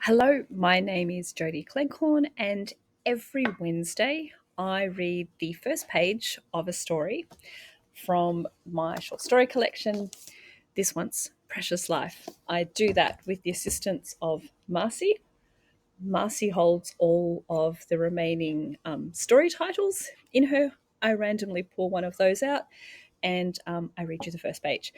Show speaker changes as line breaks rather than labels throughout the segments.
Hello, my name is Jodi Cleghorn, and every Wednesday I read the first page of a story from my short story collection, This Once Precious Life. I do that with the assistance of Marcy. Marcy holds all of the remaining story titles in her. I randomly pull one of those out and I read you the first page.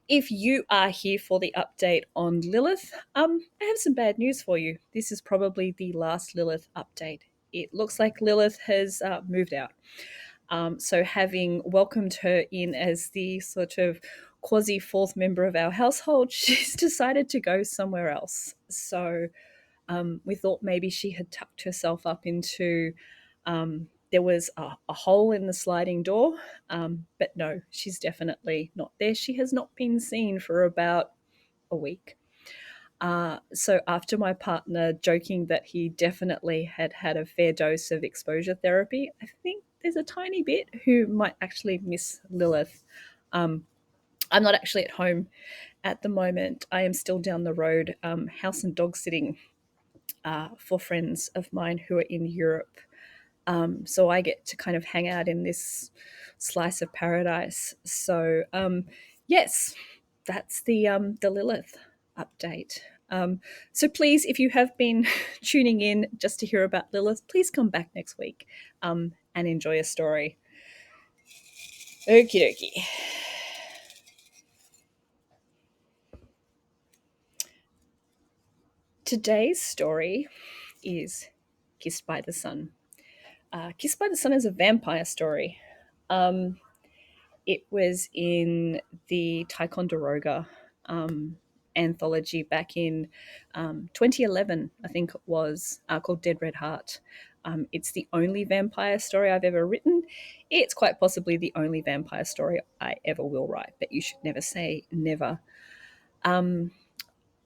If you are here for the update on Lilith, I have some bad news for you. This is probably the last Lilith update. It looks like Lilith has moved out. So, having welcomed her in as the sort of quasi fourth member of our household, she's decided to go somewhere else. So, we thought maybe she had tucked herself up into. There was a hole in the sliding door, but no, she's definitely not there. She has not been seen for about a week. So after my partner joking that he definitely had had a fair dose of exposure therapy, I think there's a tiny bit who might actually miss Lilith. Um, I'm not actually at home at the moment. I am still down the road, house and dog sitting for friends of mine who are in Europe. So I get to kind of hang out in this slice of paradise. So yes, that's the Lilith update. So please, if you have been tuning in just to hear about Lilith, please come back next week and enjoy a story. Okie dokie. Today's story is Kissed by the Sun. Kissed by the Sun is a vampire story. It was in the Ticonderoga anthology back in 2011, I think it was, called Dead Red Heart. It's the only vampire story I've ever written. It's quite possibly the only vampire story I ever will write, but you should never say never. I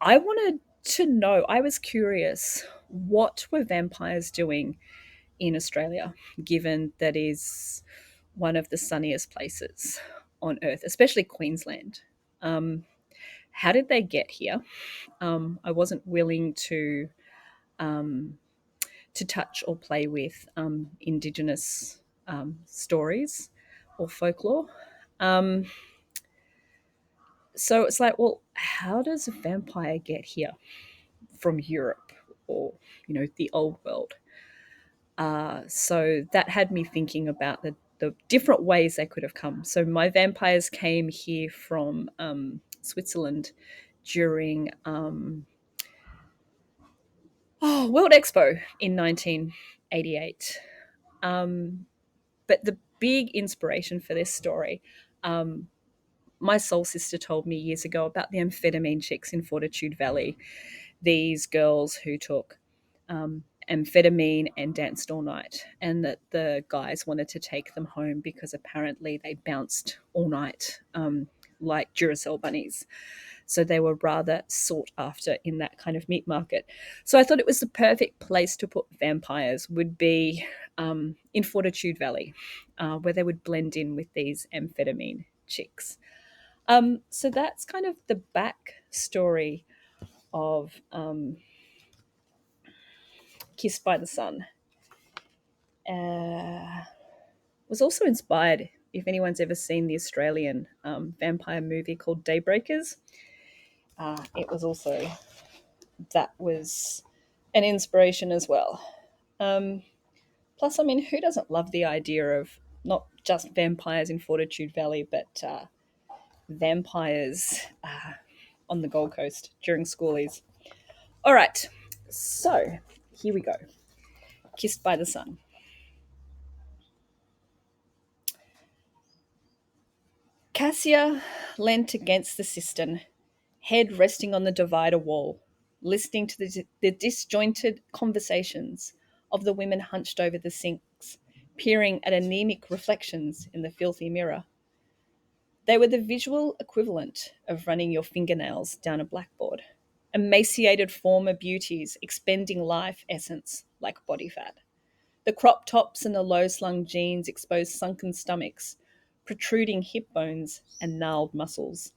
wanted to know, I was curious, what were vampires doing in Australia, given that is one of the sunniest places on earth, especially Queensland. Um, how did they get here? I wasn't willing um, to touch or play with Indigenous stories or folklore. Um, so it's like, well, how does a vampire get here from Europe or the old world? So that had me thinking about the different ways they could have come. So my vampires came here from Switzerland during World Expo in 1988. But the big inspiration for this story, um, my soul sister told me years ago about the amphetamine chicks in Fortitude Valley. These girls who took amphetamine and danced all night, and that the guys wanted to take them home because apparently they bounced all night like Duracell bunnies. So they were rather sought after in that kind of meat market. So I thought it was the perfect place to put vampires would be in Fortitude Valley, where they would blend in with these amphetamine chicks. So that's kind of the back story of Kissed by the Sun. Was also inspired, if anyone's ever seen the Australian vampire movie called Daybreakers, it was also, that was an inspiration as well. Um, Plus, I mean, who doesn't love the idea of not just vampires in Fortitude Valley, but vampires on the Gold Coast during schoolies? All right, so here we go. Kissed by the Sun. Cassia leant against the cistern, head resting on the divider wall, listening to the disjointed conversations of the women hunched over the sinks, peering at anemic reflections in the filthy mirror. They were the visual equivalent of running your fingernails down a blackboard. Emaciated former beauties expending life essence like body fat. The crop tops and the low slung jeans exposed sunken stomachs, protruding hip bones and gnarled muscles,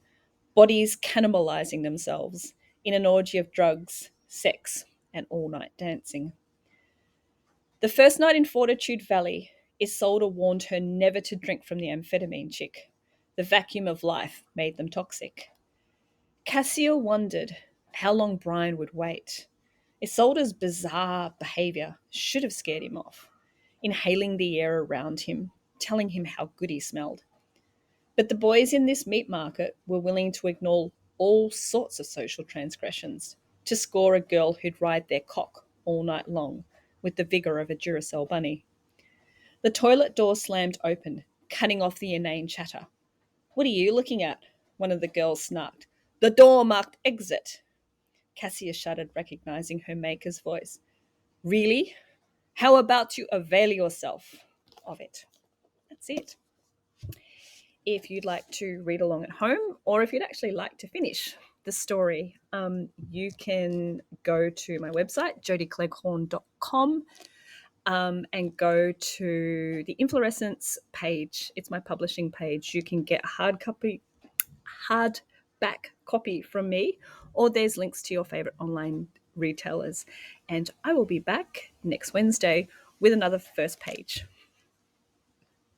bodies cannibalizing themselves in an orgy of drugs, sex, and all-night dancing. The first night in Fortitude Valley, Isolde warned her never to drink from the amphetamine chick. The vacuum of life made them toxic. Cassia wondered how long Brian would wait. Isolde's bizarre behaviour should have scared him off, inhaling the air around him, telling him how good he smelled. But the boys in this meat market were willing to ignore all sorts of social transgressions to score a girl who'd ride their cock all night long with the vigour of a Duracell bunny. The toilet door slammed open, cutting off the inane chatter. "What are you looking at?" one of the girls snarked. "The door marked exit." Cassia shuddered, recognizing her maker's voice. "Really? How about you avail yourself of it?" That's it. If you'd like to read along at home, or if you'd actually like to finish the story, you can go to my website, jodicleghorn.com, and go to the Inflorescence page. It's my publishing page. You can get a hardback copy from me, or there's links to your favorite online retailers. And I will be back next Wednesday with another first page.